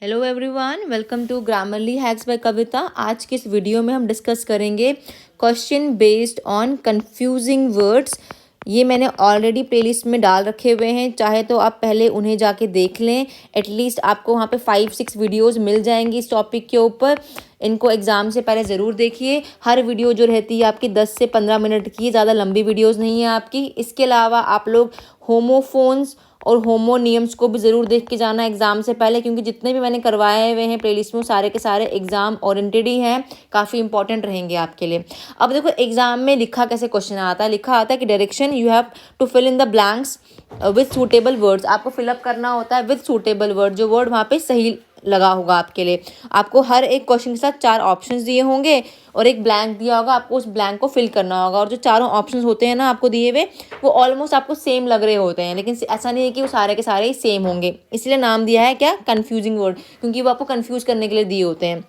Hello everyone, welcome to Grammarly Hacks by Kavita. आज के इस वीडियो में हम डिस्कस करेंगे question based on confusing words. ये मैंने ऑलरेडी प्लेलिस्ट में डाल रखे हुए हैं, चाहे तो आप पहले उन्हें जाके देख लें। एटलीस्ट आपको वहाँ पे 5-6 वीडियोस मिल जाएंगी इस टॉपिक के ऊपर। इनको एग्ज़ाम से पहले ज़रूर देखिए। हर वीडियो जो रहती है आपकी 10 से 15 मिनट की, ज़्यादा लंबी वीडियोस नहीं है आपकी। इसके अलावा आप लोग होमोफोन्स और होमोनियम्स को भी ज़रूर देख के जाना एग्ज़ाम से पहले, क्योंकि जितने भी मैंने करवाए हुए हैं प्लेलिस्ट में सारे के सारे एग्ज़ाम ओरिएंटेड ही हैं, काफ़ी इंपॉर्टेंट रहेंगे आपके लिए। अब देखो एग्ज़ाम में लिखा कैसे क्वेश्चन आता है। लिखा आता है कि direction you have to fill in the blanks with suitable words. आपको फिलअप करना होता है विथ सूटेबल वर्ड, जो वर्ड वहाँ पे सही लगा होगा आपके लिए। आपको हर एक क्वेश्चन के साथ 4 ऑप्शंस दिए होंगे और एक ब्लैंक दिया होगा, आपको उस ब्लैंक को फिल करना होगा। और जो चारों ऑप्शंस होते हैं ना आपको दिए हुए, वो ऑलमोस्ट आपको सेम लग रहे होते हैं, लेकिन ऐसा नहीं है कि वो सारे के सारे ही सेम होंगे। इसलिए नाम दिया है क्या, कंफ्यूजिंग वर्ड, क्योंकि वो आपको कंफ्यूज करने के लिए दिए होते हैं।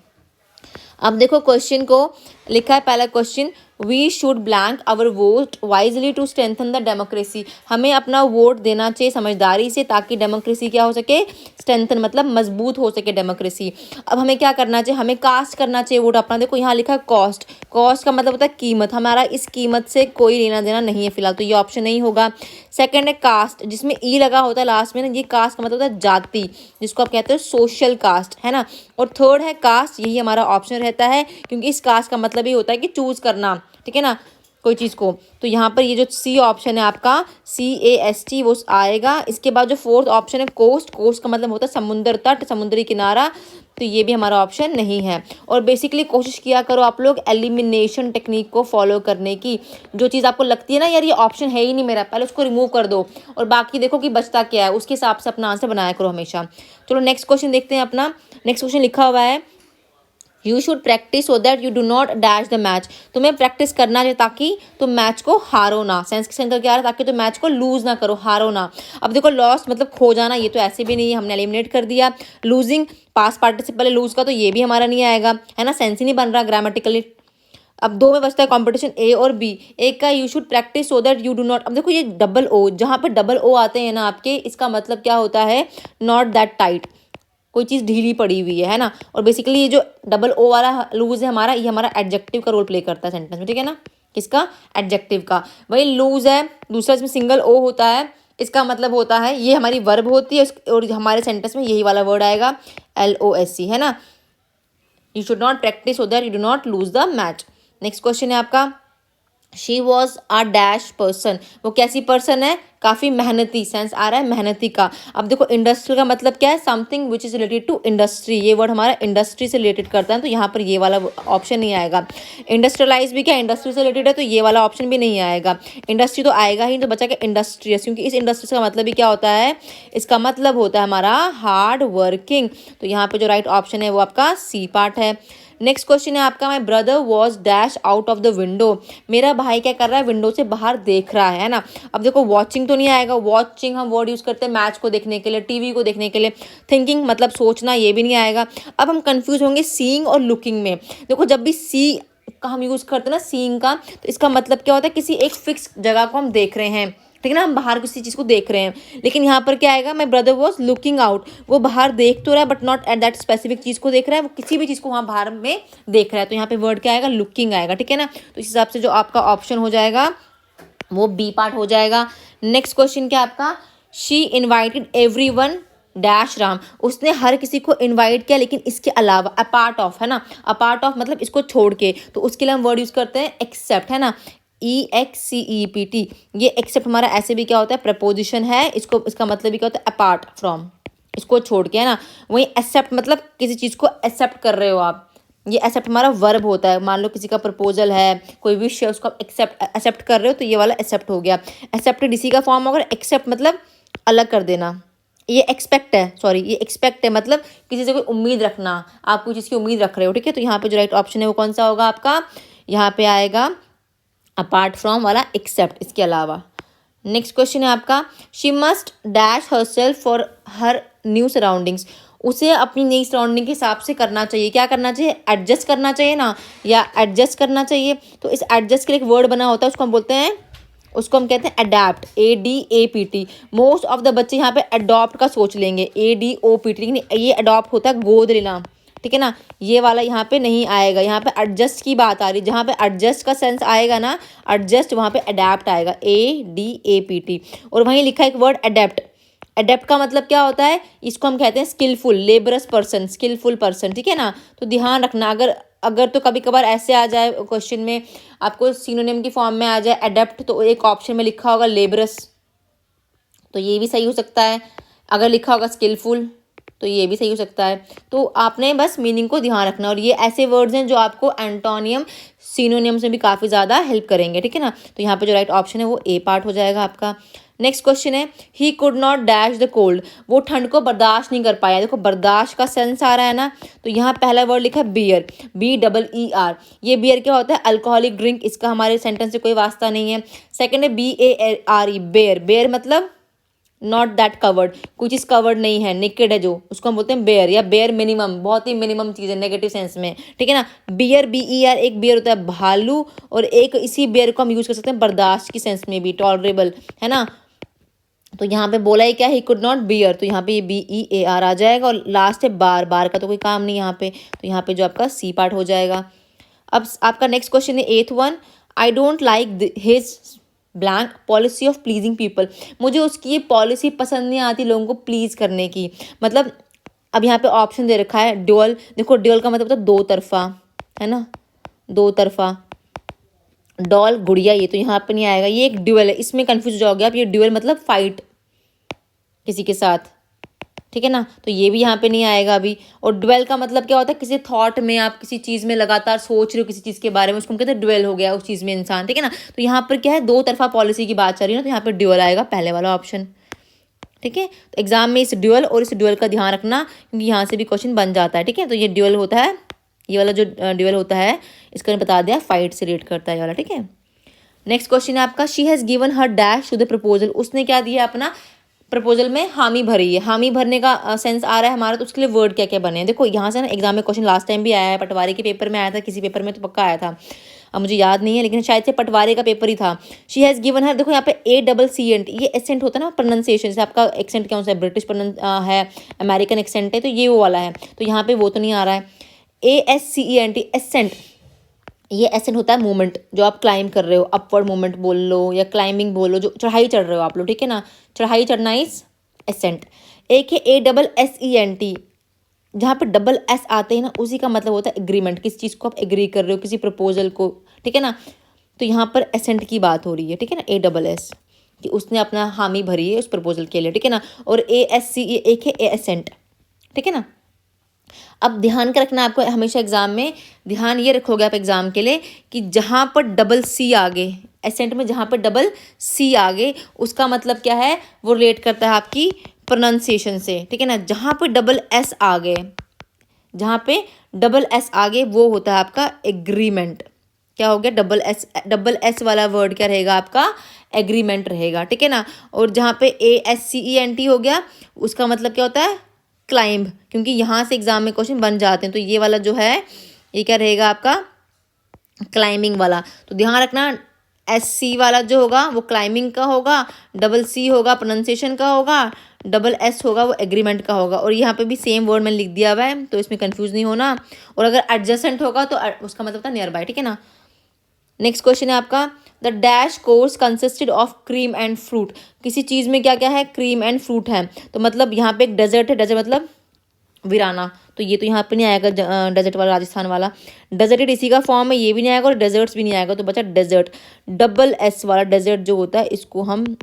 अब देखो क्वेश्चन को लिखा है, पहला question, we should blank our vote wisely to strengthen the democracy. हमें अपना वोट देना चाहिए समझदारी से, ताकि डेमोक्रेसी क्या हो सके, स्ट्रेंथन मतलब मजबूत हो सके डेमोक्रेसी। अब हमें क्या करना चाहिए, हमें कास्ट करना चाहिए वोट अपना। देखो यहाँ लिखा है कॉस्ट। कॉस्ट का मतलब होता है कीमत। हमारा इस कीमत से कोई लेना देना नहीं है फिलहाल, तो ये ऑप्शन नहीं होगा। सेकंड है कास्ट, जिसमें ई लगा होता है लास्ट में ना, ये कास्ट का मतलब होता है जाति, जिसको आप कहते हो सोशल कास्ट, है ना। और थर्ड है कास्ट, यही हमारा ऑप्शन रहता है, क्योंकि इस कास्ट का मतलब ये होता है कि चूज करना, ठीक है ना, कोई चीज़ को। तो यहाँ पर ये जो सी ऑप्शन है आपका CAST वो आएगा। इसके बाद जो फोर्थ ऑप्शन है कोस्ट। कोस्ट का मतलब होता है समुद्र तट, समुद्री किनारा, तो ये भी हमारा ऑप्शन नहीं है। और बेसिकली कोशिश किया करो आप लोग एलिमिनेशन टेक्निक को फॉलो करने की। जो चीज़ आपको लगती है ना यार ये ऑप्शन है ही नहीं मेरा, पहले उसको रिमूव कर दो और बाकी देखो कि बचता क्या है, उसके हिसाब से अपना आंसर बनाया करो हमेशा। चलो नेक्स्ट क्वेश्चन देखते हैं अपना। नेक्स्ट क्वेश्चन लिखा हुआ है, you should practice so that you do not dash the match. तुम्हें प्रैक्टिस करना चाहिए ताकि तुम मैच को हारो ना। सेंस के सेंटर क्या है, ताकि तुम मैच को लूज ना करो, हारो ना। अब देखो लॉस मतलब खो जाना, ये तो ऐसे भी नहीं है, हमने एलिमिनेट कर दिया। लूजिंग पास पार्टिसिपल लूज का, तो ये भी हमारा नहीं आएगा, है ना, सेंस ही नहीं बन रहा ग्रामेटिकली। अब दो में बचता है कॉम्पिटिशन, ए और बी। एक का you should practice so that you do not. अब देखो ये डबल ओ, जहाँ पर डबल ओ आते हैं ना आपके, इसका मतलब क्या होता है, नॉट दैट टाइट, कोई चीज़ ढीली पड़ी हुई है ना। और बेसिकली ये जो डबल ओ वाला लूज है हमारा, ये हमारा एडजेक्टिव का रोल प्ले करता है सेंटेंस में, ठीक है ना। किसका, एडजेक्टिव का। वही लूज है दूसरा, इसमें सिंगल ओ होता है, इसका मतलब होता है ये हमारी वर्ब होती है, और हमारे सेंटेंस में यही वाला वर्ड आएगा LOSC, है ना। You should not practice so that you do not lose the match. Next question है आपका, she was a dash person. वो कैसी पर्सन है, काफ़ी मेहनती, सेंस आ रहा है मेहनती का। अब देखो इंडस्ट्रियल का मतलब क्या है, something which is related to industry. ये वर्ड हमारा इंडस्ट्री से रिलेटेड करता है, तो यहाँ पर ये वाला ऑप्शन नहीं आएगा। इंडस्ट्रियलाइज भी क्या इंडस्ट्री से रिलेटेड है, तो ये वाला ऑप्शन भी नहीं आएगा। इंडस्ट्री तो आएगा ही, तो बचा क्या इंडस्ट्रियस, क्योंकि इस इंडस्ट्री का मतलब भी क्या होता है, इसका मतलब होता है हमारा हार्ड वर्किंग। तो यहाँ पे जो राइट ऑप्शन है वो आपका सी पार्ट है। नेक्स्ट क्वेश्चन है आपका, माई brother was dash out of the window. मेरा भाई क्या कर रहा है, विंडो से बाहर देख रहा है ना। अब देखो वॉचिंग तो नहीं आएगा, वॉचिंग हम वर्ड यूज़ करते हैं मैच को देखने के लिए, टीवी को देखने के लिए। थिंकिंग मतलब सोचना, ये भी नहीं आएगा। अब हम कंफ्यूज होंगे सीइंग और लुकिंग में। देखो जब भी सी का हम यूज़ करते हैं ना, सीइंग का, तो इसका मतलब क्या होता है, किसी एक फिक्स जगह को हम देख रहे हैं, ठीक है ना, हम बाहर किसी चीज़ को देख रहे हैं। लेकिन यहाँ पर क्या आएगा, my brother was looking out, वो बाहर देख तो रहा है but not at that specific चीज़ को देख रहा है, वो किसी भी चीज़ को वहाँ बाहर में देख रहा है। तो यहाँ पे वर्ड क्या आएगा, लुकिंग आएगा, ठीक है ना। तो इस हिसाब से जो आपका ऑप्शन हो जाएगा वो बी पार्ट हो जाएगा। नेक्स्ट क्वेश्चन क्या आपका, she invited every one dash Ram. उसने हर किसी को इन्वाइट किया, लेकिन इसके अलावा, अपार्ट ऑफ, है ना, अपार्ट ऑफ मतलब इसको छोड़ के, तो उसके लिए हम वर्ड यूज़ करते हैं एक्सेप्ट, है ना, EXCEPT। ये एक्सेप्ट हमारा ऐसे भी क्या होता है, प्रपोजिशन है, इसको इसका मतलब भी क्या होता है, अपार्ट फ्रॉम, इसको छोड़ के, है ना। वहीं एक्सेप्ट मतलब किसी चीज़ को एक्सेप्ट कर रहे हो आप, ये एक्सेप्ट हमारा वर्ब होता है। मान लो किसी का प्रपोजल है, कोई विश है, उसको आप एक्सेप्ट कर रहे हो, तो ये वाला एक्सेप्ट हो गया। एक्सेप्टेड इसी का फॉर्म होगा, एक्सेप्ट मतलब अलग कर देना। ये एक्सपेक्ट है, सॉरी ये एक्सपेक्ट है, मतलब किसी से कोई उम्मीद रखना, आप कोई चीज़ की उम्मीद रख रहे हो, ठीक है। तो यहाँ पे जो राइट ऑप्शन है वो कौन सा होगा आपका, यहाँ पे आएगा अपार्ट फ्रॉम वाला एक्सेप्ट, इसके अलावा। नेक्स्ट क्वेश्चन है आपका, she must dash her self for her new surroundings. उसे अपनी नई सराउंडिंग के हिसाब से करना चाहिए, क्या करना चाहिए, एडजस्ट करना चाहिए ना, या एडजस्ट करना चाहिए। तो इस एडजस्ट के लिए एक वर्ड बना होता है, उसको हम बोलते हैं उसको हम कहते हैं adapt, ADAPT। Most of the बच्चे यहाँ पे अडॉप्ट का सोच लेंगे, ADOPT, लेकिन ये अडॉप्ट होता है गोद लेना, ठीक है ना। ये वाला यहाँ पे नहीं आएगा, यहाँ पे एडजस्ट की बात आ रही, जहाँ पे एडजस्ट का सेंस आएगा ना, एडजस्ट, वहाँ पे अडेप्ट आएगा, ADAPT। और वहीं लिखा है एक वर्ड अडेप्ट। अडेप्ट का मतलब क्या होता है, इसको हम कहते हैं skilful, laborious person, skilful person, ठीक है ना। तो ध्यान रखना, अगर अगर तो कभी कभार ऐसे आ जाए क्वेश्चन में, आपको सिनोनिम की फॉर्म में आ जाए अडेप्ट, तो एक ऑप्शन में लिखा होगा लेबरस, तो ये भी सही हो सकता है। अगर लिखा होगा स्किलफुल, तो ये भी सही हो सकता है। तो आपने बस मीनिंग को ध्यान रखना, और ये ऐसे वर्ड्स हैं जो आपको एंटोनियम सिनोनियम्स में भी काफ़ी ज़्यादा हेल्प करेंगे, ठीक है ना। तो यहाँ पे जो राइट ऑप्शन है वो ए पार्ट हो जाएगा आपका। नेक्स्ट क्वेश्चन है, he could not dash the cold, वो ठंड को बर्दाश्त नहीं कर पाया। देखो बर्दाश्त का सेंस आ रहा है ना, तो यहाँ पहला वर्ड लिखा है बियर, BEER। ये बियर क्या होता है, अल्कोहलिक ड्रिंक, इसका हमारे सेंटेंस से कोई वास्ता नहीं है। सेकंड है BARE, बेयर, बेयर मतलब नॉट दैट कवर्ड, कोई चीज़ कवर्ड नहीं है, नेकेड है जो, उसको हम बोलते हैं बेयर, या बेयर मिनिमम, बहुत ही मिनिमम चीज़ है नेगेटिव सेंस में, ठीक है ना। बियर, BER, एक बियर होता है भालू, और एक इसी बियर को हम यूज़ कर सकते हैं बर्दाश्त की सेंस में भी, टॉलरेबल, है ना। तो यहाँ पे बोला है क्या, ही कुड नॉट बियर, तो यहाँ पे ये BEAR आ जाएगा। और लास्ट है बार, बार का तो कोई काम नहीं यहाँ पे, तो यहाँ पे जो आपका सी पार्ट हो जाएगा। अब आपका नेक्स्ट क्वेश्चन है 8th one, I don't like his blank policy of pleasing people, मुझे उसकी ये पॉलिसी पसंद नहीं आती लोगों को प्लीज़ करने की। मतलब अब यहाँ पे ऑप्शन दे रखा है ड्यूअल, देखो ड्यूअल का मतलब होता है दो तरफा, है ना, दो तरफा। डॉल गुड़िया, ये तो यहाँ पे नहीं आएगा, ये एक ड्यूअल है, इसमें कंफ्यूज हो जाओगे आप। ये ड्यूअल मतलब फाइट किसी के साथ, ठीक है ना, तो ये भी यहाँ पे नहीं आएगा अभी। और ड्वेल का मतलब क्या होता है, किसी थॉट में, आप किसी चीज़ में लगातार सोच रहे हो किसी चीज़ के बारे में, उसको हम कहते हैं ड्वेल हो गया उस चीज़ में इंसान, ठीक है ना। तो यहाँ पर क्या है, दो तरफा पॉलिसी की बात चल रही है ना, तो यहाँ पर ड्यूअल आएगा पहले वाला ऑप्शन, ठीक है। तो एग्जाम में इस ड्यूअल और इस ड्यूअल का ध्यान रखना, क्योंकि यहाँ से भी क्वेश्चन बन जाता है, ठीक है। तो ये ड्यूअल होता है, ये वाला जो ड्यूअल होता है, इसका बता दिया फाइट से रिलेट करता है ये वाला, ठीक है। नेक्स्ट क्वेश्चन है आपका, she has given her dash to the proposal, उसने क्या दिया अपना प्रपोजल में हामी भरी है। हामी भरने का सेंस आ रहा है हमारा, तो उसके लिए वर्ड क्या क्या बने हैं। देखो यहाँ से ना एग्जाम में क्वेश्चन लास्ट टाइम भी आया है, पटवारी के पेपर में आया था, किसी पेपर में तो पक्का आया था, अब मुझे याद नहीं है, लेकिन शायद से पटवारी का पेपर ही था। शी हैज़ गिवन हर, देखो यहाँ पे ACCENT, ये एसेंट होता है ना प्रोनाउंसिएशन, जैसे आपका एक्सेंट कौन सा है, ब्रिटिश है, अमेरिकन एक्सेंट है, तो ये वो वाला है, तो यहाँ पे वो तो नहीं आ रहा है। ASCENT एसेंट, ये एसेंट होता है मूवमेंट, जो आप क्लाइंब कर रहे हो, अपवर्ड मूवमेंट बोल लो या क्लाइंबिंग बोल लो, जो चढ़ाई चढ़ रहे हो आप लोग, ठीक है ना, चढ़ाई चढ़ना इज एसेंट। एक है ASSENT, जहाँ पे डबल एस आते हैं ना, उसी का मतलब होता है एग्रीमेंट, किस चीज़ को आप एग्री कर रहे हो, किसी प्रपोजल को, ठीक है ना। तो यहाँ पर एसेंट की बात हो रही है, ठीक है ना, ASS, कि उसने अपना हामी भरी है उस प्रपोजल के लिए, ठीक है ना। और ASCE एक है एसेंट, ठीक है ना। अब ध्यान का रखना आपको हमेशा एग्जाम में, ध्यान ये रखोगे आप एग्जाम के लिए, कि जहाँ पर डबल सी आगे, एसेंट में जहाँ पर डबल सी आगे, उसका मतलब क्या है, वो रिलेट करता है आपकी प्रोनाउंसिएशन से, ठीक है ना। जहाँ पर डबल एस आ गए, जहाँ पे डबल एस आगे, वो होता है आपका एग्रीमेंट। क्या हो गया, डबल एस वाला वर्ड क्या रहेगा आपका, एग्रीमेंट रहेगा, ठीक है ना। और जहाँ पे ASCENT हो गया, उसका मतलब क्या होता है, क्लाइंब, क्योंकि यहाँ से एग्जाम में क्वेश्चन बन जाते हैं। तो ये वाला जो है, ये क्या रहेगा आपका, क्लाइंबिंग वाला। तो ध्यान रखना, SC वाला जो होगा वो क्लाइंबिंग का होगा, डबल C होगा प्रोनाउंसिएशन का होगा, डबल S होगा वो एग्रीमेंट का होगा। और यहाँ पे भी सेम वर्ड मैंने लिख दिया हुआ है, तो इसमें कंफ्यूज नहीं होना। और अगर एडजेसेंट होगा तो उसका मतलब होता है नियर बाय, ठीक है ना। नेक्स्ट क्वेश्चन है आपका, the dash course consisted of cream and fruit, किसी चीज़ में क्या क्या है, क्रीम एंड फ्रूट है, तो मतलब यहाँ पे एक डेजर्ट है, डेजर्ट मतलब वीराना, तो ये तो यहाँ पे नहीं आएगा, डेजर्ट वाला राजस्थान वाला, डेजर्टेड इसी का फॉर्म है, ये भी नहीं आएगा, और डेजर्ट्स भी नहीं आएगा, तो बचा डेजर्ट। डबल S वाला डेजर्ट जो होता है, इसको हम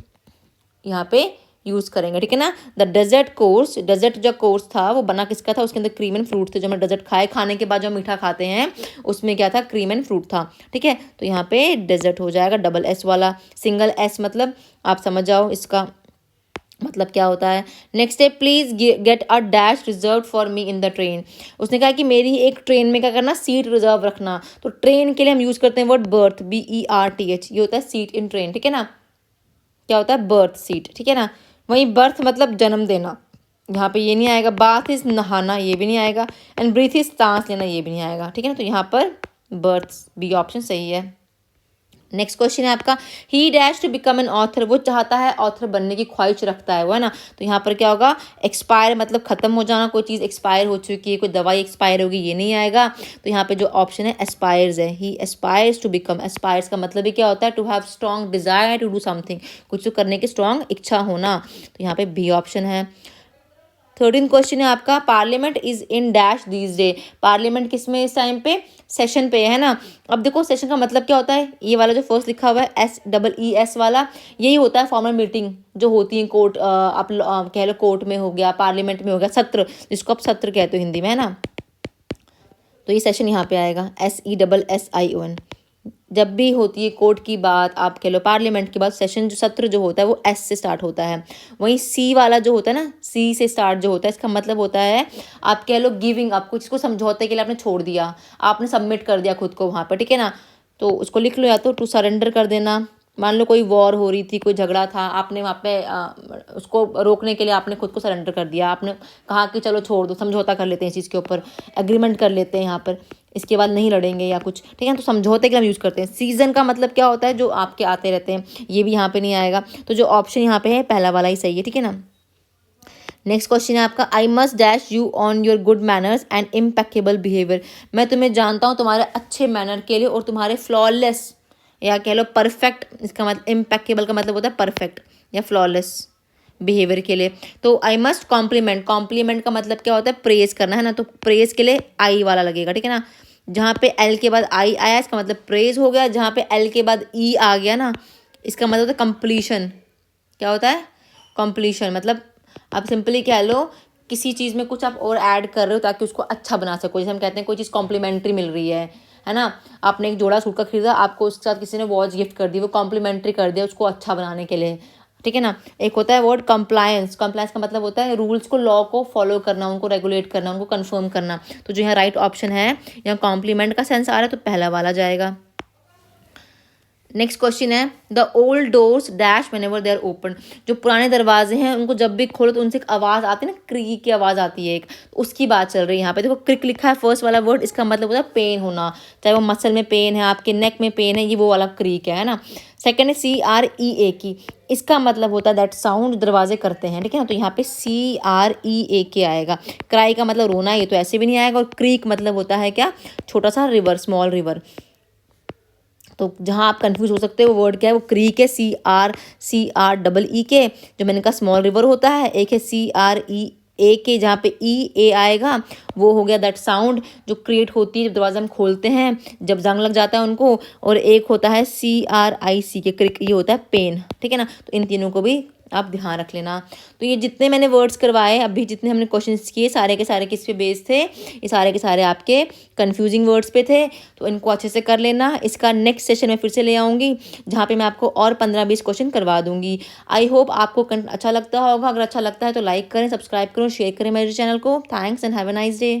यहाँ पे यूज़ करेंगे, ठीक है ना। द डेजर्ट कोर्स, डेजर्ट जो कोर्स था वो बना किसका था, उसके अंदर क्रीम एंड फ्रूट थे, जो हम डेजर्ट खाए, खाने के बाद जो मीठा खाते हैं उसमें क्या था, क्रीम एंड फ्रूट था, ठीक है। तो यहाँ पे डेजर्ट हो जाएगा डबल S वाला। सिंगल S मतलब आप समझ जाओ इसका मतलब क्या होता है। नेक्स्ट है, please get a dash reserve for me in the train, उसने कहा कि मेरी एक ट्रेन में क्या करना, सीट रिजर्व रखना। तो ट्रेन के लिए हम यूज़ करते हैं वर्ड बर्थ, BERTH, ये होता है सीट इन ट्रेन, ठीक है ना, क्या होता है, बर्थ सीट, ठीक है ना। वहीं बर्थ मतलब जन्म देना, यहाँ पे ये नहीं आएगा। बाथ इज नहाना, ये भी नहीं आएगा। एंड ब्रीथ इज सांस लेना, ये भी नहीं आएगा, ठीक है ना। तो यहाँ पर बर्थ बी ऑप्शन सही है। नेक्स्ट क्वेश्चन है आपका, he dash to become an author, वो चाहता है ऑथर बनने की ख्वाहिश रखता है वो, है ना। तो यहाँ पर क्या होगा, एक्सपायर मतलब खत्म हो जाना, कोई चीज़ एक्सपायर हो चुकी है, कोई दवाई एक्सपायर होगी, ये नहीं आएगा। तो यहाँ पे जो ऑप्शन है एस्पायर्स है, he aspires to become. Aspires का मतलब ही क्या होता है, to have strong desire to do something, कुछ तो करने की स्ट्रॉन्ग इच्छा होना। तो यहाँ पे बी ऑप्शन है। 13 क्वेश्चन है आपका, parliament is in dash these day, parliament किस में इस टाइम पे, सेशन पे है ना। अब देखो सेशन का मतलब क्या होता है, ये वाला जो फर्स्ट लिखा हुआ है SEES वाला, यही होता है फॉर्मल मीटिंग जो होती है कोर्ट, आप कह लो कोर्ट में हो गया, पार्लियामेंट में हो गया, सत्र जिसको आप सत्र कहते हो हिंदी में, है ना। तो ये सेशन यहाँ पे आएगा SESSION। जब भी होती है कोर्ट की बात, आप कह लो पार्लियामेंट की बात, सेशन जो सत्र जो होता है वो S से स्टार्ट होता है। वहीं C वाला जो होता है ना, C से स्टार्ट जो होता है, इसका मतलब होता है आप कह लो गिविंग, आपको जिसको समझौते के लिए आपने छोड़ दिया, आपने सबमिट कर दिया खुद को वहाँ पर, ठीक है ना। तो उसको लिख लो, या तो टू सरेंडर कर देना। मान लो कोई वॉर हो रही थी, कोई झगड़ा था, आपने वहाँ पे उसको रोकने के लिए आपने खुद को सरेंडर कर दिया, आपने कहा कि चलो छोड़ दो, समझौता कर लेते हैं इस चीज़ के ऊपर, एग्रीमेंट कर लेते हैं यहाँ पर, इसके बाद नहीं लड़ेंगे या कुछ, ठीक है। तो समझौते के लिए हम यूज़ करते हैं। सीजन का मतलब क्या होता है, जो आपके आते रहते हैं, ये भी यहाँ पे नहीं आएगा। तो जो ऑप्शन यहाँ पे है पहला वाला ही सही है, ठीक है ना। नेक्स्ट क्वेश्चन है आपका, I must dash you on your good manners and impeccable behaviour, मैं तुम्हें जानता हूँ तुम्हारे अच्छे मैनर के लिए और तुम्हारे फ्लॉलेस या कह लो परफेक्ट, इसका मतलब इम्पेक्केबल का मतलब होता है परफेक्ट या फ्लॉलेस बिहेवियर के लिए। तो आई मस्ट कॉम्प्लीमेंट, कॉम्प्लीमेंट का मतलब क्या होता है, प्रेज करना, है ना। तो प्रेज के लिए आई वाला लगेगा, ठीक है ना। जहाँ पे एल के बाद आई आया इसका मतलब प्रेज हो गया, जहाँ पे एल के बाद ई आ गया ना, इसका मतलब होता है कंप्लीशन। क्या होता है, कंप्लीशन मतलब आप सिंपली कह लो किसी चीज़ में कुछ आप और ऐड कर रहे हो ताकि उसको अच्छा बना सको। जैसे हम कहते हैं कोई चीज़ कॉम्प्लीमेंट्री मिल रही है ना। आपने एक जोड़ा सूट का खरीदा, आपको उसके साथ किसी ने वॉच गिफ्ट कर दी, वो कॉम्प्लीमेंट्री कर दिया उसको अच्छा बनाने के लिए, ठीक है ना। एक होता है वर्ड कंप्लायंस, कंप्लायंस का मतलब होता है रूल्स को, लॉ को फॉलो करना, उनको रेगुलेट करना, उनको कंफर्म करना। तो जो यहाँ राइट ऑप्शन है, यहाँ कॉम्प्लीमेंट का सेंस आ रहा है तो पहला वाला जाएगा। नेक्स्ट क्वेश्चन है, the old doors dash whenever they are open, जो पुराने दरवाजे हैं उनको जब भी खोलो तो उनसे एक आवाज़ आती है ना, क्रीक की आवाज़ आती है एक, तो उसकी बात चल रही है यहाँ पे। देखो क्रिक लिखा है फर्स्ट वाला वर्ड, इसका मतलब होता है पेन होना, चाहे वो मसल में पेन है, आपके नेक में पेन है, ये वो वाला क्रीक है ना। सेकेंड है CREAK, इसका मतलब होता है दैट साउंड दरवाजे करते हैं, ठीक है ना। तो यहाँ पे CREAK आएगा। क्राई का मतलब रोना, ये तो ऐसे भी नहीं आएगा। और क्रीक मतलब होता है क्या, छोटा सा रिवर, स्मॉल रिवर। तो जहाँ आप कंफ्यूज हो सकते हो वो वर्ड क्या है, वो क्रीक है, CREE, जो मैंने कहा स्मॉल रिवर होता है। एक है CREAK, जहाँ पे EA आएगा, वो हो गया दैट साउंड जो क्रिएट होती है जब दरवाजा हम खोलते हैं, जब जंग लग जाता है उनको। और एक होता है CRIC, क्रिक, ये होता है पेन, ठीक है ना। तो इन तीनों को भी आप ध्यान रख लेना। तो ये जितने मैंने वर्ड्स करवाए अभी, जितने हमने क्वेश्चंस किए, सारे के सारे किस पे बेस्ड थे, ये सारे के सारे आपके कंफ्यूजिंग वर्ड्स पे थे। तो इनको अच्छे से कर लेना। इसका नेक्स्ट सेशन में फिर से ले आऊँगी जहाँ पे मैं आपको और 15-20 क्वेश्चन करवा दूँगी। आई होप आपको अच्छा लगता होगा। अगर अच्छा लगता है तो लाइक करें, सब्सक्राइब करें, शेयर करें मेरे चैनल को। Thanks and have a nice day.